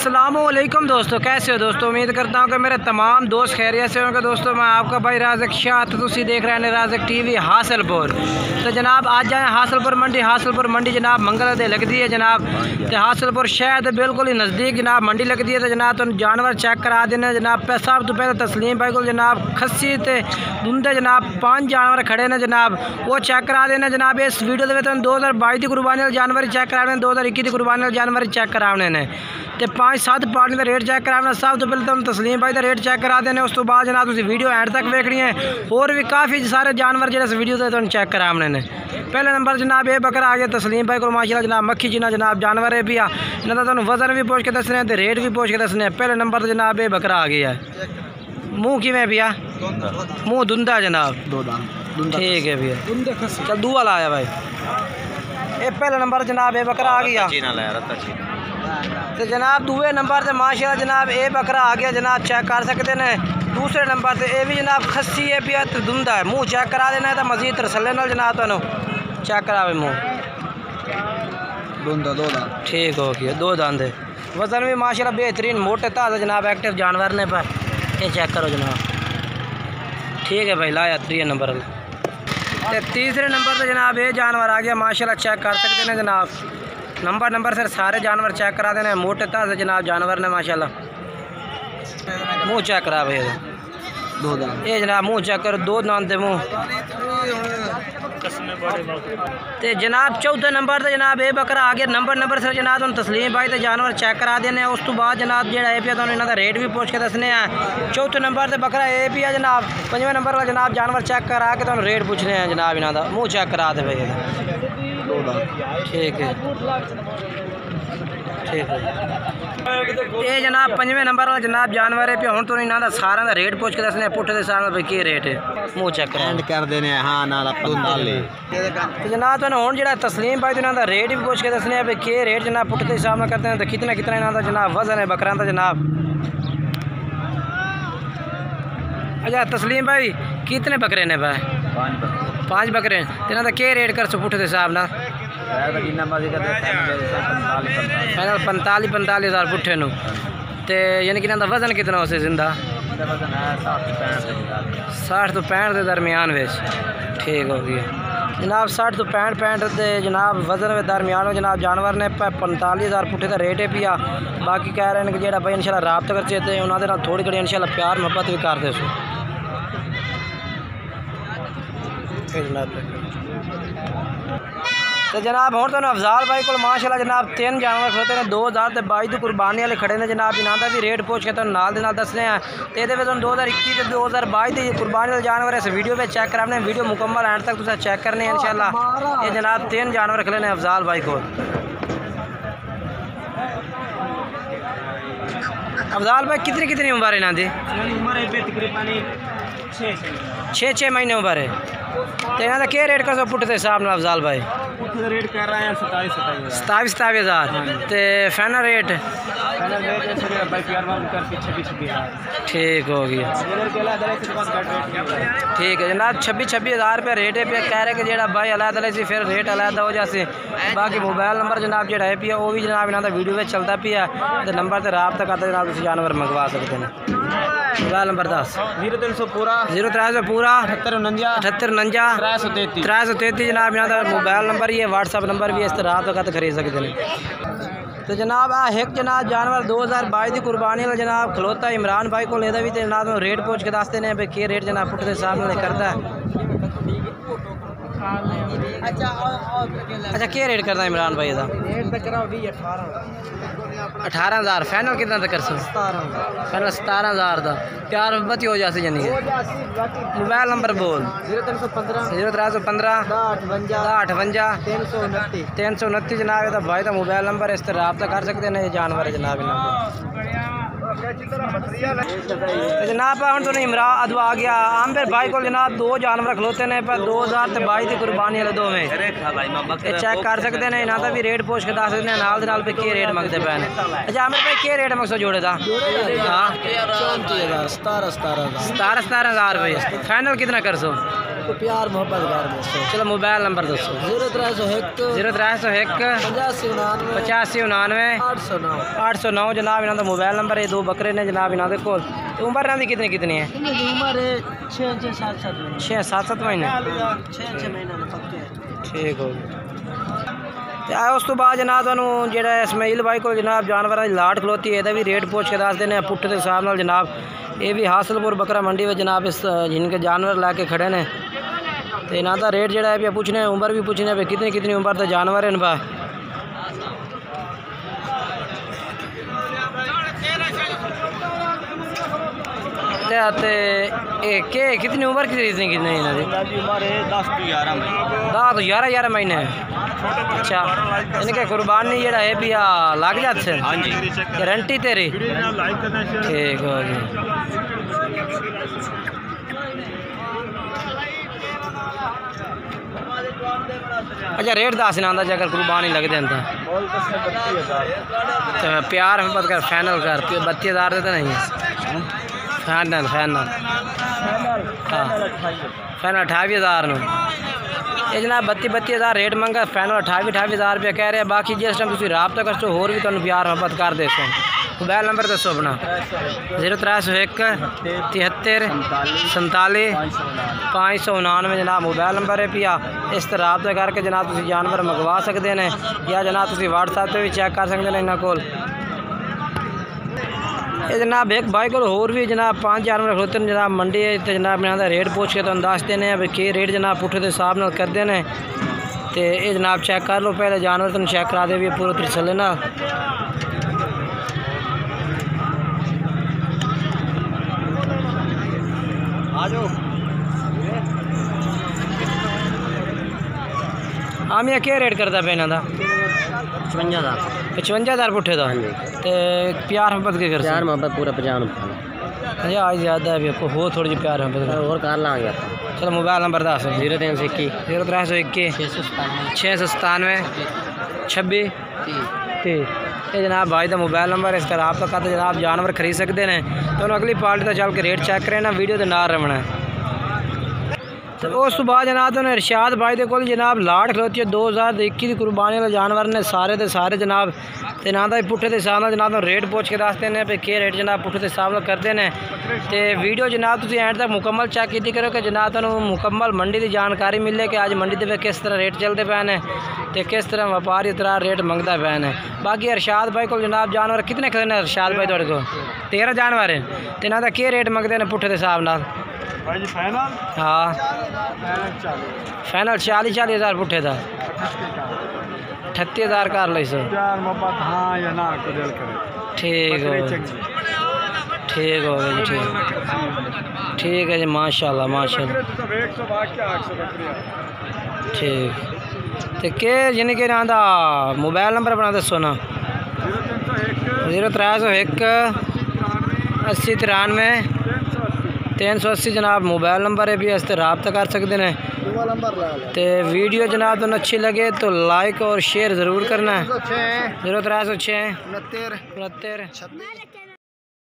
अस्सलामुअलैकुम दोस्तों, कैसे हो दोस्तों। उम्मीद करता हूँ कि मेरे तमाम दोस्त खैरियत से होंगे। दोस्तों मैं आपका भाई राज़िक शाह, तो तुसी देख रहे हैं राज़िक टीवी हासिलपुर। तो जनाब आज जाए हासिलपुर मंडी जनाब मंगल दे लगती है जनाब, तो हासिलपुर शहर बिल्कुल ही नज़दीक जनाब मंडी लगती है। तो जनाब तुम जानवर चेक करा देने जनाब। सब तो पहले तस्लीम भाई को जनाब खस्सी ते दुंदे जनाब 5 जानवर खड़े ने जनाब, वो चेक करा देने जनाब। इस वीडियो के 2022 की कुर्बानी वाले जानवर चेक करा, 2021 की कुर्बानी वाले जानवर चेक कराने ने, तो 5-7 पार्टी का रेट चेक कराना। सब तो पहले तुम तस्लीम भाई का रेट चेक करा देने, उस तो बाद जनाब तुम वीडियो एंड तक देखनी है। और भी काफ़ी सारे जानवर जो इस वीडियो से तुम चेक कराने ने। पहले नंबर जनाब ये बकरा आ गया तस्लीम भाई को माशाल्लाह जनाब, मक्खी जिना जनाब जानवर है भी आ, इन्होंने तुम वजन भी पूछ के दसने, तो रेट भी पूछ के दसने। पहले नंबर तो जनाब ये बकरा आ गया है। मुँह किमें भैया? मुँह धुंधा जनाब, ठीक है भैया। चल दूआ लाया भाई। ये पहले नंबर जनाब ये बकरा आ गया, तो जनाब दूसरे नंबर से माशाल्लाह जनाब ये बकरा आ गया जनाब, चेक कर सकते हैं। दूसरे नंबर से ये भी जनाब खस्सी है भी तो धुंधा है। मुँह चेक करा देना है तो मजीद तसल्ली नाल जनाब तुम चेक करावे मुँह धुंधा, 2 दांत ठीक हो गया, 2 दांत है। वजन भी माशाल्लाह बेहतरीन मोटे ताज़ा जनाब एक्टिव जानवर ने पर। ये चेक करो जनाब, ठीक है भाई। लाया 3 नंबर। तीसरे नंबर पर जनाब ये जानवर आ गया माशाल्लाह, चेक कर सकते हैं जनाब। नंबर से सारे जानवर चेक करा देने, मोटे ताज़े जनाब जानवर ने माशाल्लाह। मुँह चेक करा भाई, 2 दांत ये जनाब। मुँह चेक करो, 2 दांत दे मुँह। तो जनाब चौथे नंबर से जनाब ये बकरा आ गया। नंबर से जनाब तुम तस्लीम भाई तो जानवर चेक करा देने, उस तो बाद जनाब जो है पे इन्हों का रेट भी पूछ के दसने हैं। चौथे नंबर से बकरा ये भी है जनाब। 5वें नंबर का जनाब जानवर चेक करा के तुम रेट पूछने हैं जनाब इन्हों का। मुँह चेक करा दे भाई, ठीक है ठीक है। ये जनाब 5वें नंबर वाला जनाब जानवर है पे हूँ तो इन्हों का सारा का रेट पूछ के दसने पुट्ठे के साल भाई की रेट है। मुँह चेक कर देने हाँ ना तो जनाब तो हूँ जो तस्लीम भाई तो इन्हों का रेट भी पूछ के दसने भाई के रेट जनाब पुट्ठे के हिसाब में करते हैं। तो कितना इन्हों का जनाब वजन है बकरा का जनाब। अच्छा तस्लीम भाई कितने बकरे ने भाई? 5 बकरे। इन्हों का क्या रेट कर सो पुट्ठे के हिसाब ना? फाइनल 45 हज़ार पुट्ठे नु। तो यानी कि इन्हों वजन कितना हो जिंदा? 60 तो 65 के दरमियान में, ठीक हो गया जनाब। 60 तो 65 के जनाब वजन के दरमियान में जनाब जानवर ने 45 हज़ार पुट्ठे का रेट है पिया। बाकी कह रहे हैं कि जो भाई इंशाल्लाह राब्ता कर चेते उन्होंने थोड़ी घड़ी इंशाल्लाह प्यार मोहब्बत भी कर दे सो। तो जनाब हूँ तो अफजाल भाई को माशाल्लाह जनाब 3 जानवर खड़ोते हैं। 2022 की कुर्बानी वाले खड़े ने जनाब, इन्हों का भी रेट पूछ के तो नाल दसने हैं। तो ये 2021 तो 2022 की कुर्बानी वाले जानवर इस वीडियो पे चेक कराने, वीडियो मुकम्मल एंड तक तुम चेक करने हैं इंशाल्लाह। ये जनाब 3 जानवर खड़े ने अफजाल भाई को। अफजाल भाई कितनी उम्र है इन्हों की? तकरीबन 6 महीने उम्र है। तो इन्हों का क्या रेट कर सो पुट्ठे के हिसाब में अफजाल भाई? रेट कर रहे हैं 27 हज़ार। तो फाइनल रेट ठीक हो गया, ठीक है जनाब। 26 हज़ार रुपये रेट है पे। कह रहे कि जो भाई अलग से फिर रेट अलग हो जाए। बाकी मोबाइल नंबर जनाब जो है पिया वो भी जनाब इन्हों का वीडियो में चलता पिया, तो नंबर से रब्ता करते जनाब तुम जानवर मंगवा सकते हैं। मोबाइल नंबर 10 0300 पूरा 7849 333 जनाब इन्हों का मोबाइल नंबर ही है, व्हाट्सअप नंबर भी है, इस तरह तो खरीद सकते हैं। तो जनाब एक जनाब जानवर 2022 की कुर्बानी वाला जनाब खलोता इमरान भाई को लेदा भी, तो जनाब रेट पूछ के दसते हैं भाई के रेट जनाब पुट्ठे के हिसाब में करता है। अच्छा क्या रेट करता है इमरान भाई का? 18 हज़ार। फाइनल कितना तक कर सकते? फाइनल 17 हज़ार का। प्यार बती हो जाती यानी। मोबाइल नंबर बोल 0315 58 329 जनाब। ये भाई का मोबाइल नंबर है, इस तरह रब्ता कर सकते हैं। ये जानवर है जनाब जनाब हम तो इमरान अदू आ गया आमिर भाई को जनाब 2 जानवर खलोते हैं पर 2022 की कुर्बानी वाले 2 में चेक कर सकते हैं। इन्हों का भी रेट पूछ के दस सकते हैं नाल पे की रेट मंगते पे ने। अच्छा आमिर भाई क्या रेट मंगसो जोड़े का? हाँ 17 हज़ार रुपये। फाइनल कितना कर सो? तो प्यार मोहब्बत कर दो। चलो मोबाइल नंबर दसो। 0301 8599 809 जनाब इन्हों का मोबाइल नंबर है। 2 बकरे ने जनाब इन्हों के कोल। उम्र इन्हों की कितनी कितनी है? उम्र 6-7 महीने। 6 महीने ठीक हो गया। उस तो बाद जनाब तुहानू जिहड़ा इसमाइल भाई को जनाब जानवरों की लाट खलोती है, भी रेट पूछ के दस देने पुट्ठे के हिसाब नाल जनाब। ये भी हासिलपुर बकरा मंडी में जनाब इस जिनके जानवर लैके खड़े ने, तो इन्हों का रेट जोड़ा है भी पूछने, उम्र भी पूछने भी कितनी कितनी उम्र के जानवर हैं बा। के कितनी उम्र कितनी कितनी इन्हों की? 10-11 महीने। अच्छा इनके कुर्बानी जरा है भी लग जाते हैं? हाँ जी गारंटी तेरी? ठीक हो गई। अच्छा रेट दस ना आंदा अगर कुर्बानी लग जाता तो प्यार मोहब्बत कर फाइनल कर 32,000 देते नहीं है? फाइनल फाइनल हाँ फाइनल 28,000 नो ये जनाब 32,000 रेट मंगा, फाइनल 28,000 रुपया कह रहे हैं। बाकी जिस टाइम तुम रबता करो होर भी तुम प्यार मोहब्बत कर दे। मोबाइल नंबर दसो अपना। 0301 73 47 599 जनाब मोबाइल नंबर है पिया। इस तरह रबता करके जनाब तुम जानवर मंगवा सकते हैं या जनाब तुम व्हाट्सएप पर भी चेक कर सकते हैं इन्होंने को। ये जनाब एक भाई को होर भी जनाब 5 जानवर खड़ोते हैं जनाब मंडी है, तो जनाब इन्हों का रेट पूछ के तुम दस देने भी कि रेट जनाब पुट्ठे के हिसाब नाल करते हैं। तो ये जनाब चेक कर लो पहले जानवर तुम चेक करा दे भी पूरे तसल्ली नाल। आमिया क्या रेट करता पे इन्हों का? 55,000 पुट्ठे का। तो प्यार मोहब्बत के कर? प्यार मोहब्बत पूरा 50। आज ज़्यादा है भी आपको हो थोड़ी जी प्यार मोहब्बत और कर लाँगे। चलो मोबाइल नंबर दस। 0321 697 26 30। ये जनाब भाई का मोबाइल नंबर इस तरह आप तो कहते जनाब जानवर खरीद सकते हैं। तो अगली पार्टी का चल के रेट चेक करें ना, वीडियो के नाल रवना। तो उस बाद जनाब तो इरशाद भाई के कोल जनाब लाट खलोती है 2021 की कुर्बानी वाले जानवर ने सारे के सारे जनाब। तो ना तो पुट्ठे के हिसाब जनाब तो रेट पूछ के दसते हैं भी के रेट जनाब पुट्ठे के हिसाब करते हैं। तो वीडियो जनाब तुम एंड तक मुकम्मल चेक की करो कि जनाब तुम मुकम्मल मंडी की जानकारी मिले कि अज मंडी के किस तरह रेट चलते पे हैं, तो किस तरह व्यापारी तरह रेट मंगता पे हैं। बाकी इरशाद भाई को जनाब जानवर कितने खरीदने? इरशाद भाई थोड़े को 13 जानवर हैं। तो इन्हों का के रेट मंगते हैं पुट्ठे के हिसाब नाल? हाँ फाइनल 40,000 पुट्ठे था। 38,000 कर लो सो। ठीक हो ठीक हो गया जी। ठीक है जी माशाल्लाह माशाल्लाह। ठीक तो के यानी कि ना मोबाइल नंबर अपना दसो ना। 0301 80 93 380 जनाब मोबाइल नंबर है भी इस तरह रब्ता कर सकते हैं। तो वीडियो जनाब तो अच्छी लगे तो लाइक और शेयर ज़रूर करना है। 0306 69 69 26